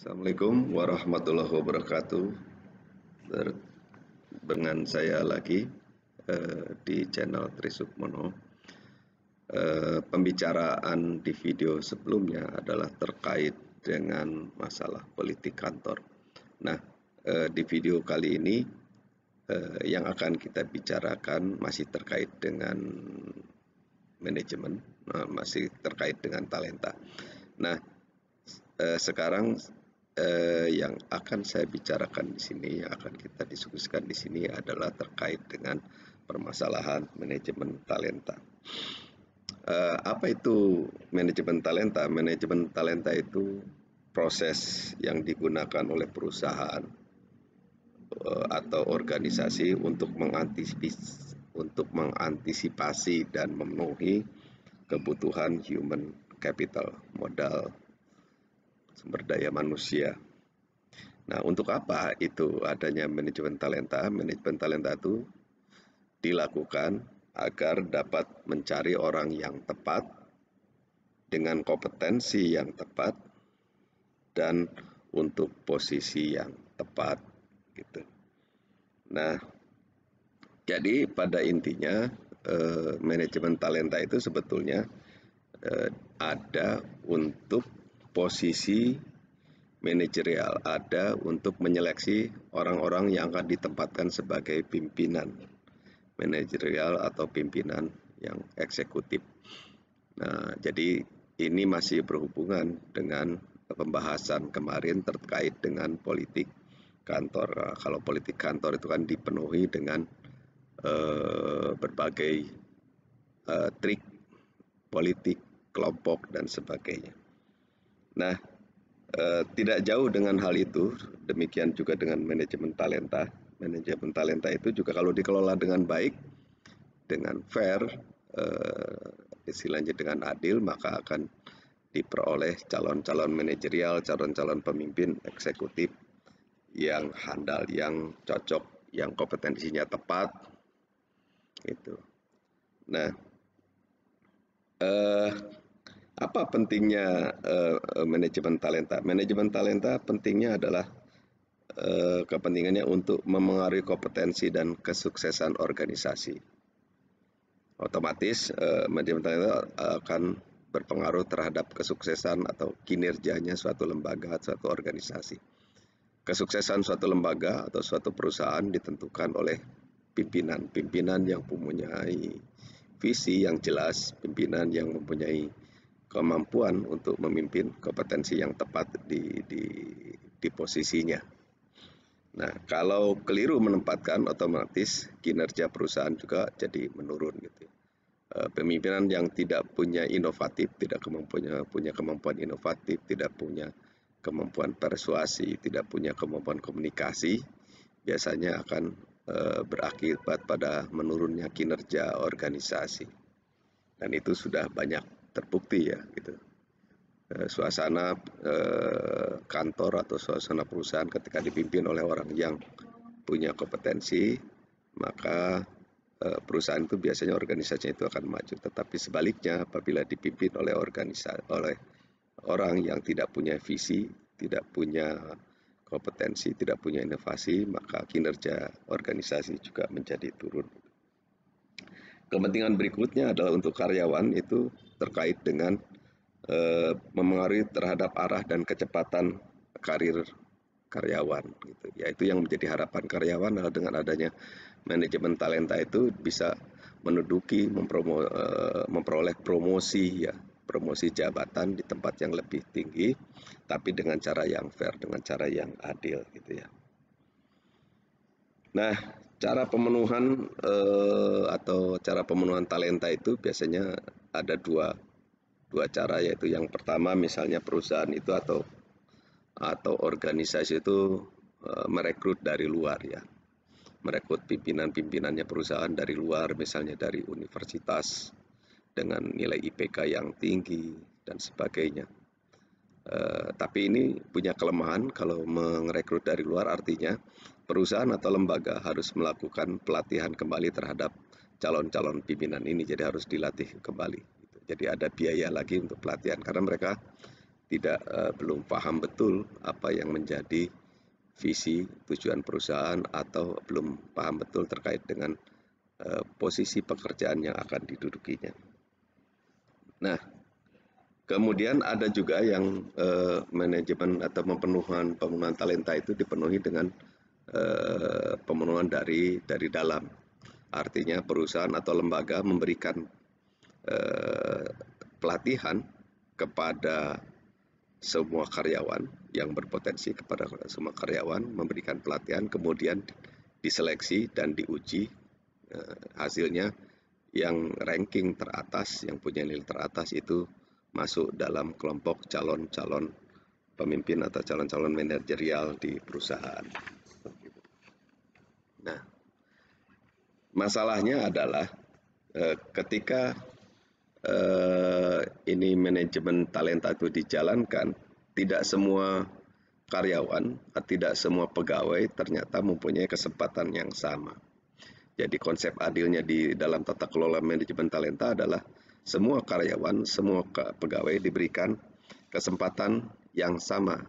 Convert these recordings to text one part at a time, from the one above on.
Assalamualaikum warahmatullahi wabarakatuh. Dengan saya lagi di channel Trisukmono. Pembicaraan di video sebelumnya adalah terkait dengan masalah politik kantor. Nah, di video kali ini yang akan kita bicarakan masih terkait dengan manajemen, masih terkait dengan talenta. Nah, sekarang yang akan saya bicarakan di sini, yang akan kita diskusikan di sini adalah terkait dengan permasalahan manajemen talenta. Apa itu manajemen talenta? Manajemen talenta itu proses yang digunakan oleh perusahaan atau organisasi untuk mengantisipasi dan memenuhi kebutuhan human capital, modal sumber daya manusia. Nah, untuk apa itu adanya manajemen talenta? Manajemen talenta itu dilakukan agar dapat mencari orang yang tepat dengan kompetensi yang tepat dan untuk posisi yang tepat gitu. Nah, jadi pada intinya manajemen talenta itu sebetulnya ada untuk posisi manajerial, ada untuk menyeleksi orang-orang yang akan ditempatkan sebagai pimpinan manajerial atau pimpinan yang eksekutif. Nah, jadi ini masih berhubungan dengan pembahasan kemarin terkait dengan politik kantor. Kalau politik kantor itu kan dipenuhi dengan berbagai trik politik, kelompok, dan sebagainya. Nah, tidak jauh dengan hal itu, demikian juga dengan manajemen talenta. Manajemen talenta itu juga kalau dikelola dengan baik, dengan fair, istilahnya dengan adil, maka akan diperoleh calon-calon manajerial, calon-calon pemimpin eksekutif yang handal, yang cocok, yang kompetensinya tepat. Itu. Nah, apa pentingnya manajemen talenta? Manajemen talenta pentingnya adalah kepentingannya untuk memengaruhi kompetensi dan kesuksesan organisasi. Otomatis manajemen talenta akan berpengaruh terhadap kesuksesan atau kinerjanya suatu lembaga, suatu organisasi. Kesuksesan suatu lembaga atau suatu perusahaan ditentukan oleh pimpinan yang mempunyai visi yang jelas, pimpinan yang mempunyai kemampuan untuk memimpin, kompetensi yang tepat di posisinya. Nah, kalau keliru menempatkan, otomatis kinerja perusahaan juga jadi menurun gitu. Pemimpinan yang tidak punya inovatif, tidak punya kemampuan inovatif, tidak punya kemampuan persuasi, tidak punya kemampuan komunikasi, biasanya akan berakibat pada menurunnya kinerja organisasi. Dan itu sudah banyak terbukti ya gitu. Suasana kantor atau suasana perusahaan ketika dipimpin oleh orang yang punya kompetensi, maka perusahaan itu biasanya organisasinya itu akan maju. Tetapi sebaliknya apabila dipimpin oleh orang yang tidak punya visi, tidak punya kompetensi, tidak punya inovasi, maka kinerja organisasi juga menjadi turun. Kepentingan berikutnya adalah untuk karyawan, itu terkait dengan memengaruhi terhadap arah dan kecepatan karir karyawan gitu. Yaitu yang menjadi harapan karyawan adalah dengan adanya manajemen talenta itu bisa menduduki, memperoleh promosi ya, promosi jabatan di tempat yang lebih tinggi, tapi dengan cara yang fair, dengan cara yang adil gitu ya. Nah, cara pemenuhan atau cara pemenuhan talenta itu biasanya ada dua cara, yaitu yang pertama misalnya perusahaan itu atau organisasi itu merekrut dari luar ya, merekrut pimpinan-pimpinannya perusahaan dari luar, misalnya dari universitas dengan nilai IPK yang tinggi dan sebagainya. Tapi ini punya kelemahan kalau merekrut dari luar, artinya perusahaan atau lembaga harus melakukan pelatihan kembali terhadap calon-calon pimpinan ini, jadi harus dilatih kembali. Jadi ada biaya lagi untuk pelatihan karena mereka belum paham betul apa yang menjadi visi tujuan perusahaan atau belum paham betul terkait dengan posisi pekerjaan yang akan didudukinya. Nah, kemudian ada juga yang manajemen atau pemenuhan talenta itu dipenuhi dengan pemenuhan dari dalam. Artinya perusahaan atau lembaga memberikan pelatihan kepada semua karyawan yang berpotensi, kepada semua karyawan memberikan pelatihan, kemudian diseleksi dan diuji, hasilnya yang ranking teratas, yang punya nilai teratas itu masuk dalam kelompok calon-calon pemimpin atau calon-calon manajerial di perusahaan. Nah, masalahnya adalah ketika ini manajemen talenta itu dijalankan, tidak semua karyawan, tidak semua pegawai ternyata mempunyai kesempatan yang sama. Jadi konsep adilnya di dalam tata kelola manajemen talenta adalah semua karyawan, semua pegawai diberikan kesempatan yang sama,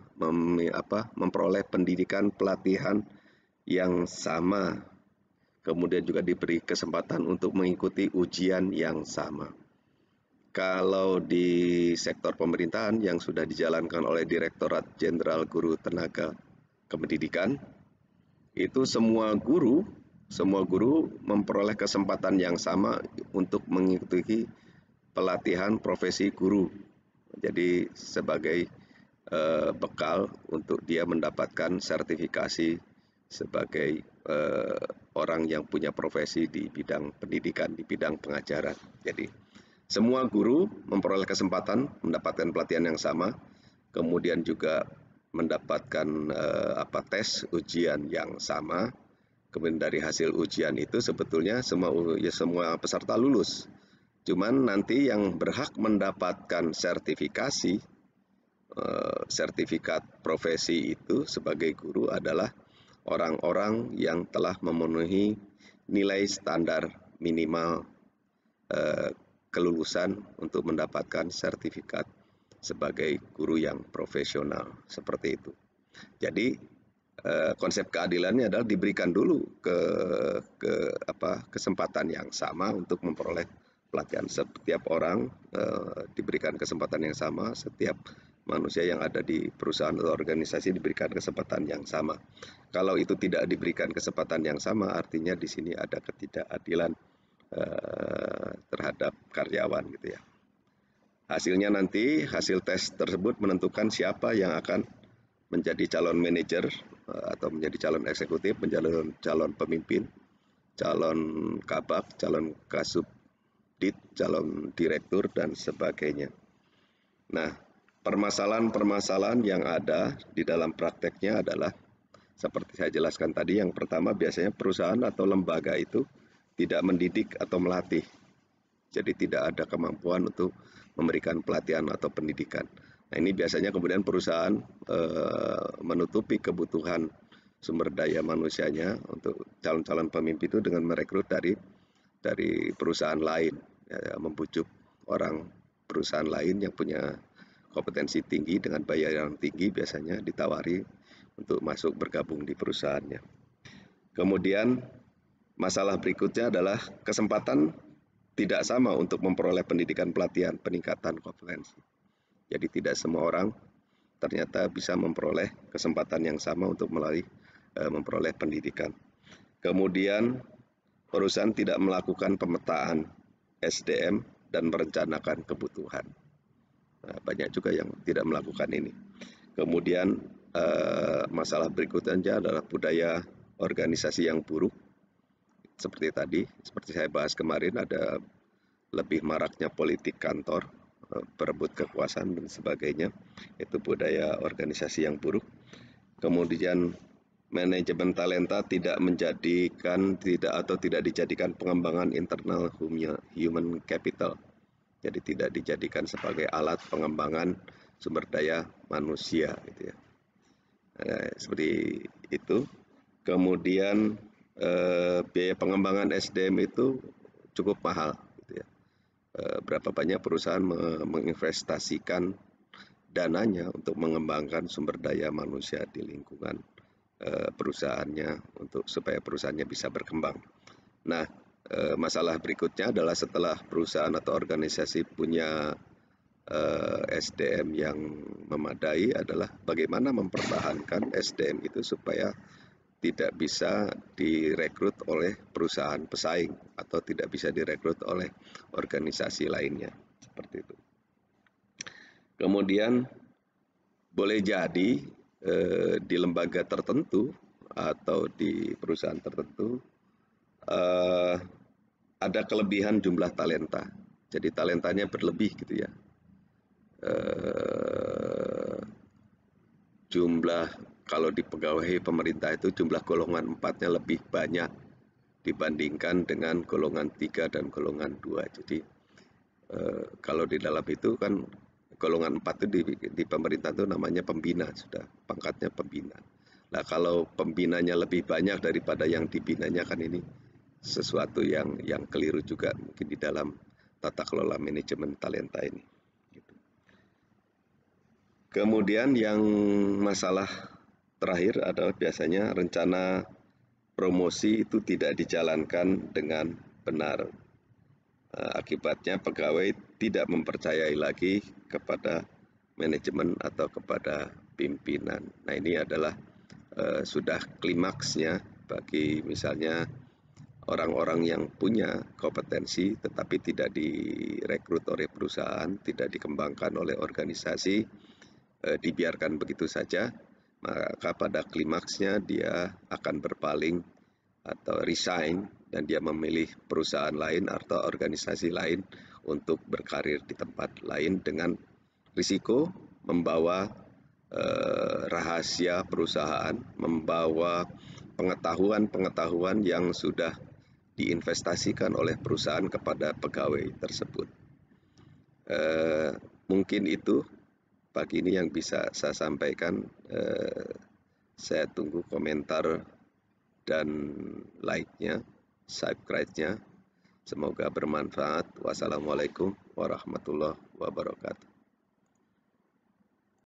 memperoleh pendidikan pelatihan yang sama, kemudian juga diberi kesempatan untuk mengikuti ujian yang sama. Kalau di sektor pemerintahan yang sudah dijalankan oleh Direktorat Jenderal Guru Tenaga Kependidikan, itu semua guru memperoleh kesempatan yang sama untuk mengikuti pelatihan profesi guru. Jadi sebagai bekal untuk dia mendapatkan sertifikasi sebagai orang yang punya profesi di bidang pendidikan, di bidang pengajaran. Jadi semua guru memperoleh kesempatan mendapatkan pelatihan yang sama, kemudian juga mendapatkan tes ujian yang sama. Kemudian dari hasil ujian itu sebetulnya semua peserta lulus. Cuman nanti yang berhak mendapatkan sertifikasi, sertifikat profesi itu sebagai guru adalah orang-orang yang telah memenuhi nilai standar minimal kelulusan untuk mendapatkan sertifikat sebagai guru yang profesional, seperti itu. Jadi konsep keadilannya adalah diberikan dulu kesempatan yang sama untuk memperoleh pelatihan. Setiap orang diberikan kesempatan yang sama, setiap manusia yang ada di perusahaan atau organisasi diberikan kesempatan yang sama. Kalau itu tidak diberikan kesempatan yang sama, artinya di sini ada ketidakadilan terhadap karyawan gitu ya. Hasilnya nanti, hasil tes tersebut menentukan siapa yang akan menjadi calon manajer atau menjadi calon eksekutif, menjadi calon pemimpin, calon kabak, calon kasubdit, calon direktur, dan sebagainya. Nah, permasalahan-permasalahan yang ada di dalam prakteknya adalah seperti saya jelaskan tadi, yang pertama biasanya perusahaan atau lembaga itu tidak mendidik atau melatih. Jadi tidak ada kemampuan untuk memberikan pelatihan atau pendidikan. Nah, ini biasanya kemudian perusahaan menutupi kebutuhan sumber daya manusianya untuk calon-calon pemimpin itu dengan merekrut dari perusahaan lain, ya, membujuk orang perusahaan lain yang punya kompetensi tinggi dengan bayar yang tinggi, biasanya ditawari untuk masuk bergabung di perusahaannya. Kemudian masalah berikutnya adalah kesempatan tidak sama untuk memperoleh pendidikan pelatihan peningkatan kompetensi. Jadi tidak semua orang ternyata bisa memperoleh kesempatan yang sama untuk memperoleh pendidikan. Kemudian perusahaan tidak melakukan pemetaan SDM dan merencanakan kebutuhan. Nah, banyak juga yang tidak melakukan ini. Kemudian masalah berikutnya adalah budaya organisasi yang buruk. Seperti tadi, seperti saya bahas kemarin, ada lebih maraknya politik kantor, berebut kekuasaan dan sebagainya. Itu budaya organisasi yang buruk. Kemudian manajemen talenta tidak dijadikan pengembangan internal human capital. Jadi tidak dijadikan sebagai alat pengembangan sumber daya manusia gitu ya. Seperti itu. Kemudian biaya pengembangan SDM itu cukup mahal gitu ya. Berapa banyak perusahaan menginvestasikan dananya untuk mengembangkan sumber daya manusia di lingkungan perusahaannya supaya perusahaannya bisa berkembang. Nah, masalah berikutnya adalah setelah perusahaan atau organisasi punya SDM yang memadai adalah bagaimana mempertahankan SDM itu supaya tidak bisa direkrut oleh perusahaan pesaing atau tidak bisa direkrut oleh organisasi lainnya, seperti itu. Kemudian boleh jadi di lembaga tertentu atau di perusahaan tertentu ada kelebihan jumlah talenta. Jadi talentanya berlebih gitu ya. Jumlah kalau di pegawai pemerintah itu jumlah golongan 4-nya lebih banyak dibandingkan dengan golongan 3 dan golongan 2. Jadi kalau di dalam itu kan golongan 4 itu di pemerintah itu namanya pembina, sudah pangkatnya pembina. Nah, kalau pembinanya lebih banyak daripada yang dibinanya kan ini sesuatu yang keliru juga mungkin di dalam tata kelola manajemen talenta ini. Kemudian yang masalah terakhir adalah biasanya rencana promosi itu tidak dijalankan dengan benar. Akibatnya pegawai tidak mempercayai lagi kepada manajemen atau kepada pimpinan. Nah, ini adalah sudah klimaksnya bagi misalnya orang-orang yang punya kompetensi tetapi tidak direkrut oleh perusahaan, tidak dikembangkan oleh organisasi, dibiarkan begitu saja, maka pada klimaksnya dia akan berpaling atau resign dan dia memilih perusahaan lain atau organisasi lain untuk berkarir di tempat lain dengan risiko membawa rahasia perusahaan, membawa pengetahuan-pengetahuan yang sudah diinvestasikan oleh perusahaan kepada pegawai tersebut. Mungkin itu pagi ini yang bisa saya sampaikan. Saya tunggu komentar dan like-nya, subscribe-nya. Semoga bermanfaat. Wassalamualaikum warahmatullahi wabarakatuh.